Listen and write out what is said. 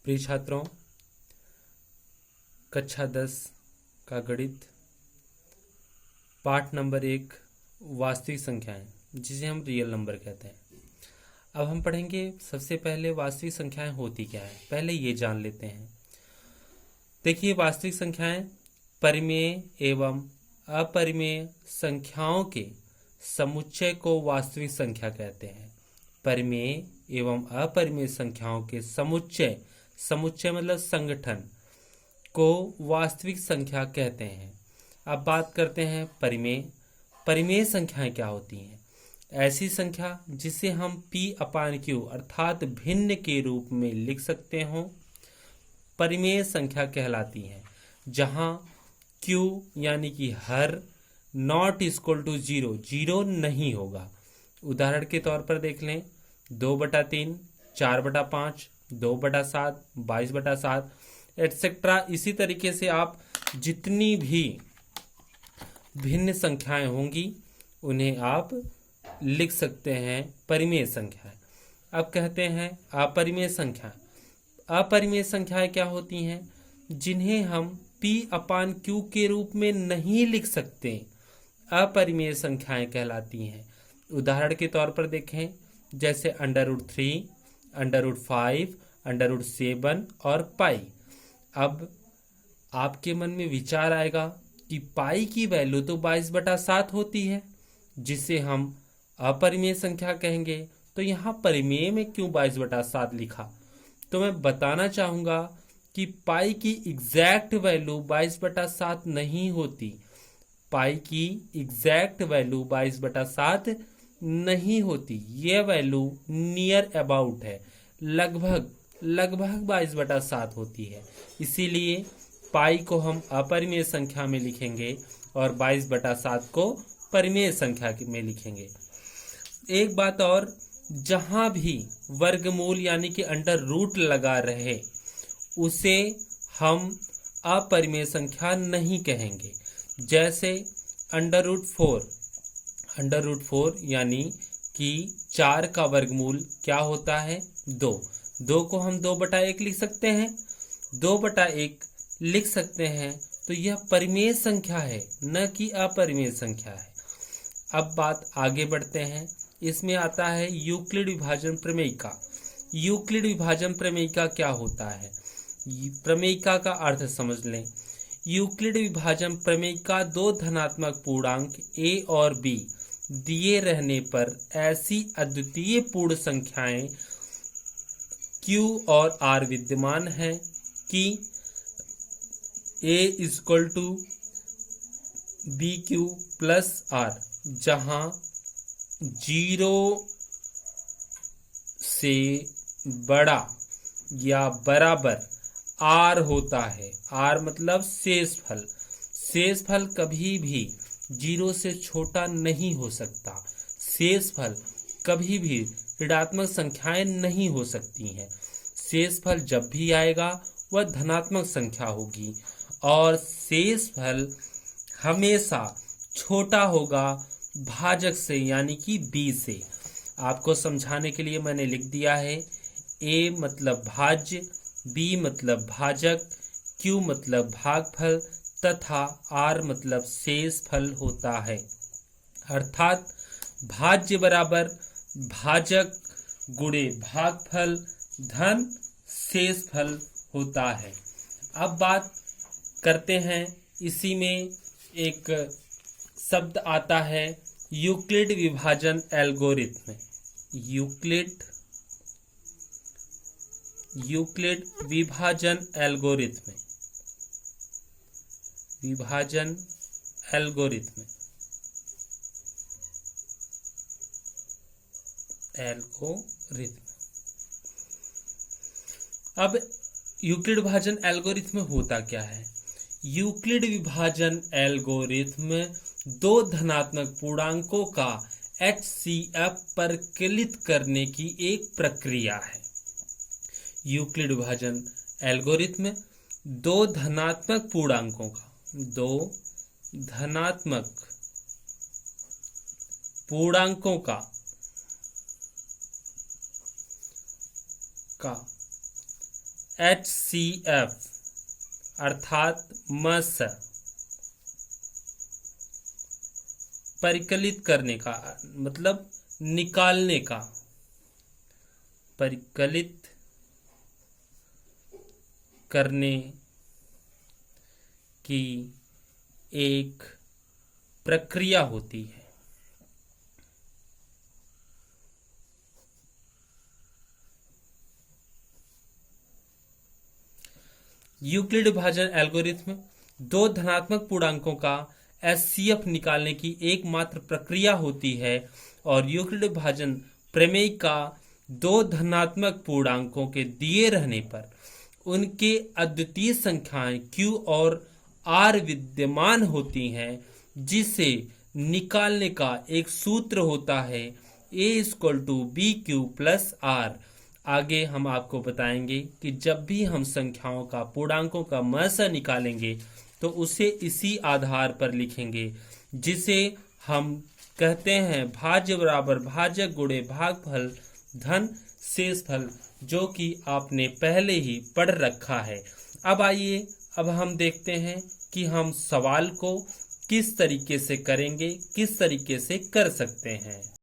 प्रिय छात्रों, कक्षा 10 का गणित पाठ नंबर 1 वास्तविक संख्याएं, जिसे हम रियल नंबर कहते हैं। अब हम पढ़ेंगे सबसे पहले वास्तविक संख्याएं होती क्या है, पहले ये जान लेते हैं। देखिए, वास्तविक संख्याएं परिमेय एवं अपरिमेय संख्याओं के समुच्चय को वास्तविक संख्या कहते हैं। परिमेय एवं अपरिमेय संख्याओं के समुच्चय मतलब संगठन को वास्तविक संख्या कहते हैं। अब बात करते हैं परिमेय संख्याएं क्या होती हैं। ऐसी संख्या जिसे हम p/q अर्थात भिन्न के रूप में लिख सकते हों, परिमेय संख्या कहलाती हैं, जहां q यानी कि हर नॉट इक्वल टू 0 नहीं होगा। उदाहरण के तौर पर देख लें, 2/3, 4/5, 2/7, 22/7 एटसेट्रा। इसी तरीके से आप जितनी भी भिन्न संख्याएं होंगी उन्हें आप लिख सकते हैं परिमेय संख्याएं। अब कहते हैं अपरिमेय संख्याएं। अपरिमेय संख्याएं क्या होती हैं? जिन्हें हम p/q के रूप में नहीं लिख सकते, अपरिमेय संख्याएं कहलाती हैं। उदाहरण के तौर पर देखें, जैसे √3, √5, √7 और पाई। अब आपके मन में विचार आएगा कि पाई की वैल्यू तो 22/7 होती है, जिसे हम अपरिमेय संख्या कहेंगे, तो यहाँ परिमेय में क्यों 22/7 लिखा? तो मैं बताना चाहूँगा कि पाई की एग्जैक्ट वैल्यू 22/7 नहीं होती। पाई की एग्जैक्ट वैल्यू 22/7 नहीं होती। यह वैल्यू नियर अबाउट है, लगभग 22/7 होती है। इसीलिए पाई को हम अपरिमेय संख्या में लिखेंगे और 22/7 को परिमेय संख्या में लिखेंगे। एक बात और, जहां भी वर्गमूल यानी कि अंडर रूट लगा रहे उसे हम अपरिमेय संख्या नहीं कहेंगे। जैसे √4 यानी कि 4 का वर्गमूल क्या होता है? 2 को हम 2/1 लिख सकते हैं, 2/1 लिख सकते हैं, तो यह परिमेय संख्या है, न कि अपरिमेय संख्या है। अब बात आगे बढ़ते हैं। इसमें आता है यूक्लिड विभाजन प्रमेयिका। यूक्लिड विभाजन प्रमेयिका क्या होता है? प्रमेयिका का अर्थ समझ लें। यूक्लिड विभाजन प्रमेयिका दो धनात्मक पूर्णांक a और b दिए रहने पर ऐसी अद्वितीय पूर्ण संख्याएं q और r विद्यमान है कि a = bq + r, जहां 0 से बड़ा या बराबर r होता है। r मतलब शेषफल। शेषफल कभी भी 0 से छोटा नहीं हो सकता। शेषफल कभी भी ऋणात्मक संख्याएं नहीं हो सकती हैं। शेषफल जब भी आएगा वह धनात्मक संख्या होगी और शेषफल हमेशा छोटा होगा भाजक से, यानी कि b से। आपको समझाने के लिए मैंने लिख दिया है, a मतलब भाज्य, b मतलब भाजक, q मतलब भागफल तथा r मतलब शेषफल होता है। अर्थात भाज्य बराबर भाजक गुणे भागफल धन शेषफल होता है। अब बात करते हैं, इसी में एक शब्द आता है यूक्लिड विभाजन एल्गोरिथ्म। यूक्लिड विभाजन एल्गोरिथ्म। अब यूक्लिड विभाजन एल्गोरिथ्म होता क्या है? यूक्लिड विभाजन एल्गोरिथ्म दो धनात्मक पूर्णांकों का HCF पर कलित करने की एक प्रक्रिया है। यूक्लिड विभाजन एल्गोरिथ्म दो धनात्मक पूर्णांकों का HCF अर्थात मस परिकलित करने का मतलब निकालने का, परिकलित करने की एक प्रक्रिया होती है। यूक्लिड विभाजन एल्गोरिथ्म दो धनात्मक पूर्णांकों का HCF निकालने की एकमात्र प्रक्रिया होती है और यूक्लिड विभाजन प्रमेय का दो धनात्मक पूर्णांकों के दिए रहने पर उनके अद्वितीय संख्याएं Q और R विद्यमान होती हैं, जिसे निकालने का एक सूत्र होता है A=BQ+R। आगे हम आपको बताएंगे कि जब भी हम संख्याओं का पूर्णांकों का महसा निकालेंगे तो उसे इसी आधार पर लिखेंगे, जिसे हम कहते हैं भाज्य बराबर भाजक गुणे भागफल धन शेषफल, जो कि आपने पहले ही पढ़ रखा है। अब आइए अब हम देखते हैं कि हम सवाल को किस तरीके से करेंगे, किस तरीके से कर सकते हैं।